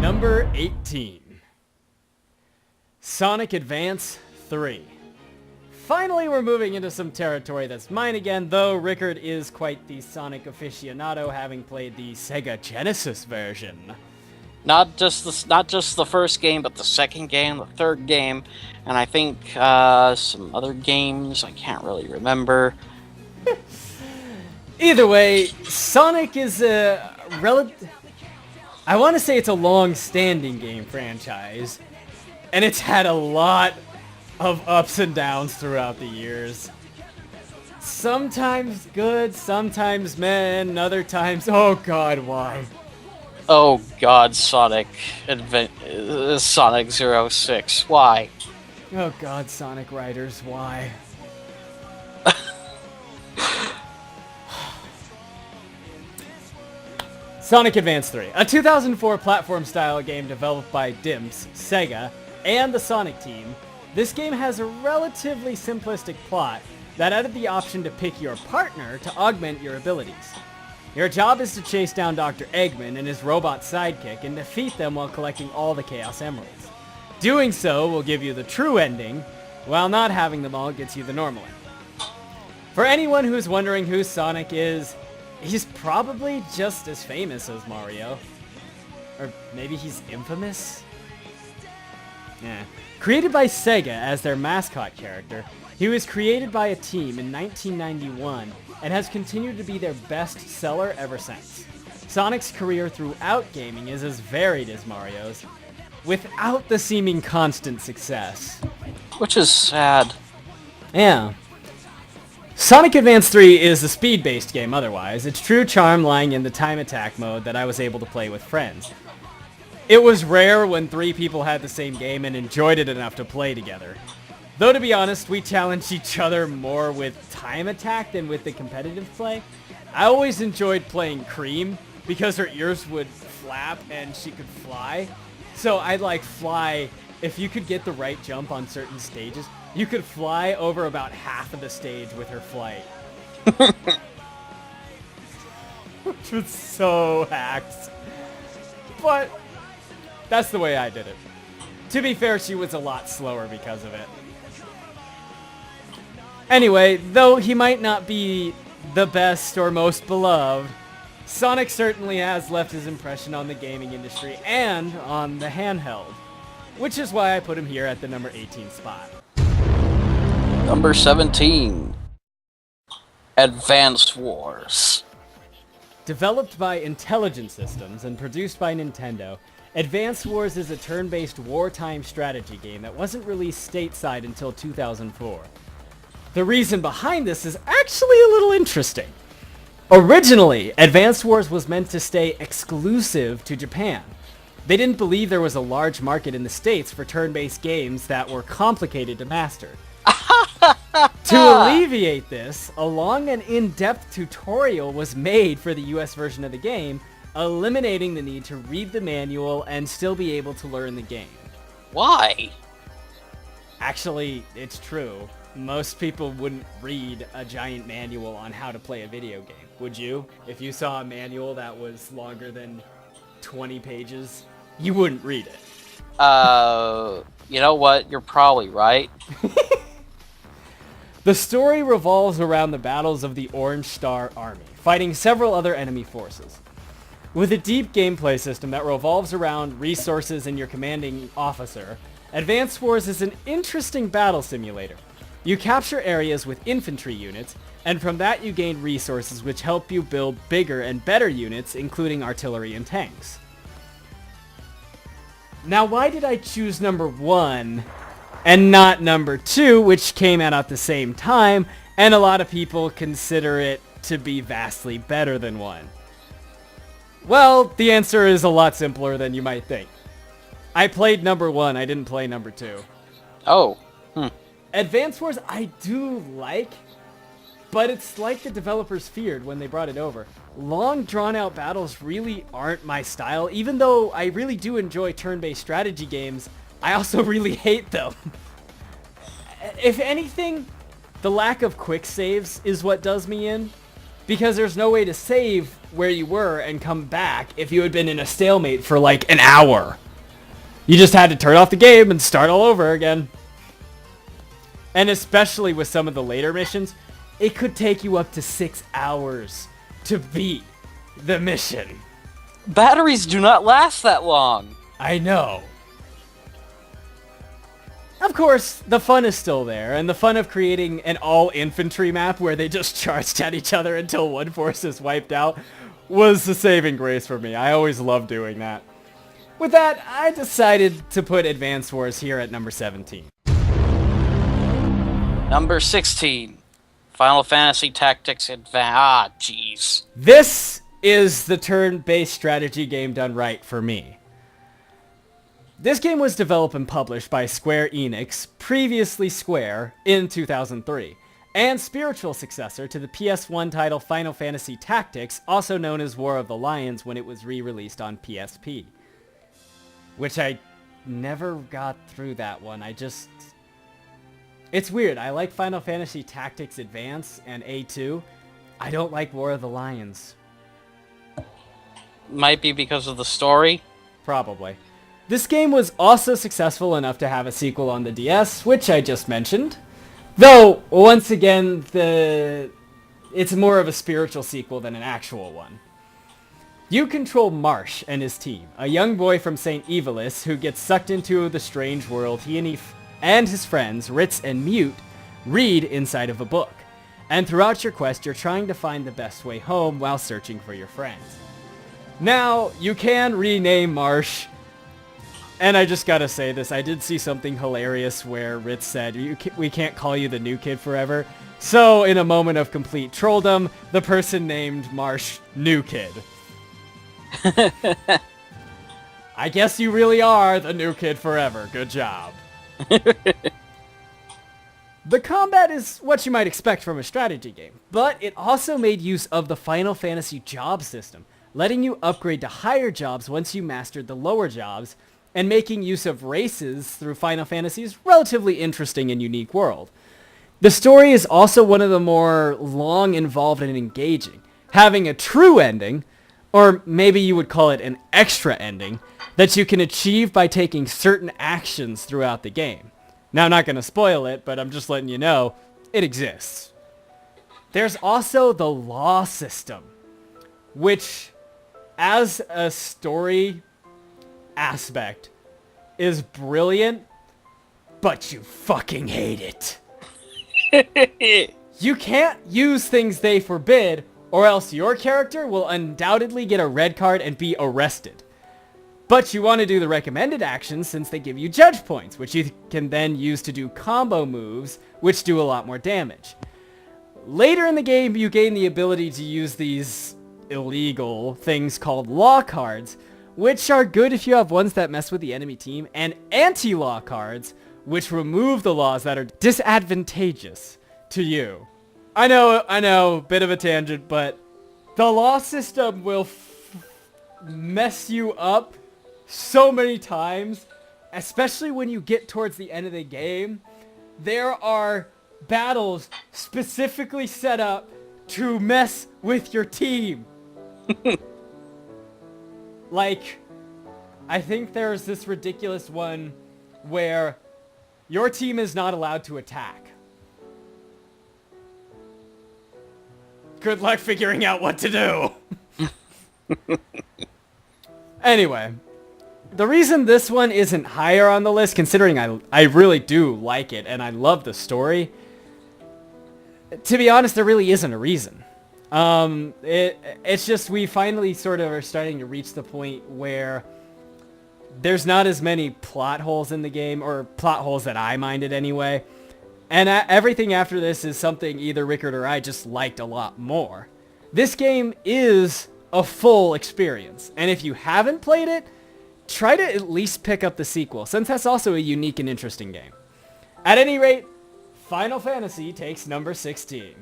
Number 18. Sonic Advance 3. Finally, we're moving into some territory that's mine again, though Rickard is quite the Sonic aficionado, having played the Sega Genesis version. Not just the first game, but the second game, the third game, and I think some other games I can't really remember. Either way, Sonic is a I want to say it's a long-standing game franchise, and it's had a lot of ups and downs throughout the years. Sometimes good, sometimes meh, and other times, oh god, why? Oh god, Sonic 06, why? Oh god, Sonic Riders, why? Sonic Advance 3, a 2004 platform-style game developed by DIMPS, Sega, and the Sonic team. This game has a relatively simplistic plot that added the option to pick your partner to augment your abilities. Your job is to chase down Dr. Eggman and his robot sidekick and defeat them while collecting all the Chaos Emeralds. Doing so will give you the true ending, while not having them all gets you the normal ending. For anyone who's wondering who Sonic is, he's probably just as famous as Mario. Or maybe he's infamous? Yeah. Created by Sega as their mascot character, he was created by a team in 1991 and has continued to be their best seller ever since. Sonic's career throughout gaming is as varied as Mario's, without the seeming constant success. Which is sad. Yeah. Sonic Advance 3 is a speed-based game otherwise, its true charm lying in the time attack mode that I was able to play with friends. It was rare when 3 people had the same game and enjoyed it enough to play together. Though to be honest, we challenged each other more with time attack than with the competitive play. I always enjoyed playing Cream because her ears would flap and she could fly. So I'd like fly, if you could get the right jump on certain stages, you could fly over about half of the stage with her flight. Which was so hacked. But that's the way I did it. To be fair, she was a lot slower because of it. Anyway, though he might not be the best or most beloved, Sonic certainly has left his impression on the gaming industry and on the handheld, which is why I put him here at the number 18 spot. Number 17. Advance Wars. Developed by Intelligent Systems and produced by Nintendo, Advance Wars is a turn-based wartime strategy game that wasn't released stateside until 2004. The reason behind this is actually a little interesting. Originally, Advance Wars was meant to stay exclusive to Japan. They didn't believe there was a large market in the States for turn-based games that were complicated to master. To alleviate this, a long and in-depth tutorial was made for the US version of the game, eliminating the need to read the manual and still be able to learn the game. Why? Actually, it's true. Most people wouldn't read a giant manual on how to play a video game. Would you? If you saw a manual that was longer than 20 pages, you wouldn't read it. You know what? You're probably right. The story revolves around the battles of the Orange Star Army, fighting several other enemy forces. With a deep gameplay system that revolves around resources and your commanding officer, Advance Wars is an interesting battle simulator. You capture areas with infantry units, and from that you gain resources which help you build bigger and better units, including artillery and tanks. Now, why did I choose number 1 and not number 2, which came out at the same time, and a lot of people consider it to be vastly better than 1? Well, the answer is a lot simpler than you might think. I played number 1, I didn't play number 2. Oh. Advance Wars I do like, but it's like the developers feared when they brought it over. Long, drawn-out battles really aren't my style. Even though I really do enjoy turn-based strategy games, I also really hate them. If anything, the lack of quick saves is what does me in, because there's no way to save where you were and come back if you had been in a stalemate for like an hour. You just had to turn off the game and start all over again. And especially with some of the later missions, it could take you up to 6 hours to beat the mission. Batteries do not last that long. I know. Of course, the fun is still there, and the fun of creating an all-infantry map where they just charged at each other until one force is wiped out was the saving grace for me. I always loved doing that. With that, I decided to put Advance Wars here at number 17. Number 16. Final Fantasy Tactics jeez. This is the turn-based strategy game done right for me. This game was developed and published by Square Enix, previously Square, in 2003, and spiritual successor to the PS1 title Final Fantasy Tactics, also known as War of the Lions when it was re-released on PSP. Which I never got through that one. It's weird. I like Final Fantasy Tactics Advance and A2. I don't like War of the Lions. Might be because of the story. Probably. This game was also successful enough to have a sequel on the DS, which I just mentioned. Though, once again, it's more of a spiritual sequel than an actual one. You control Marsh and his team, a young boy from St. Evelis who gets sucked into the strange world he and his friends, Ritz and Mute, read inside of a book. And throughout your quest, you're trying to find the best way home while searching for your friends. Now, you can rename Marsh. And I just gotta say this, I did see something hilarious where Ritz said, we can't call you the new kid forever. So, in a moment of complete trolldom, the person named Marsh New Kid. I guess you really are the new kid forever. Good job. The combat is what you might expect from a strategy game, but it also made use of the Final Fantasy job system, letting you upgrade to higher jobs once you mastered the lower jobs, and making use of races through Final Fantasy's relatively interesting and unique world. The story is also one of the more long, involved, and engaging, having a true ending, or maybe you would call it an extra ending, that you can achieve by taking certain actions throughout the game. Now, I'm not going to spoil it, but I'm just letting you know, it exists. There's also the law system, which, as a story aspect, is brilliant, but you fucking hate it. You can't use things they forbid, or else your character will undoubtedly get a red card and be arrested. But you want to do the recommended actions since they give you judge points, which you can then use to do combo moves, which do a lot more damage. Later in the game, you gain the ability to use these illegal things called law cards, which are good if you have ones that mess with the enemy team, and anti-law cards, which remove the laws that are disadvantageous to you. I know, bit of a tangent, but the law system will mess you up so many times, especially when you get towards the end of the game. There are battles specifically set up to mess with your team. Like, I think there's this ridiculous one where your team is not allowed to attack. Good luck figuring out what to do. Anyway, the reason this one isn't higher on the list, considering I really do like it and I love the story, to be honest, there really isn't a reason. It's just we finally sort of are starting to reach the point where there's not as many plot holes in the game, or plot holes that I minded anyway. And everything after this is something either Rickard or I just liked a lot more. This game is a full experience, and if you haven't played it, try to at least pick up the sequel, since that's also a unique and interesting game. At any rate, Final Fantasy takes number 16.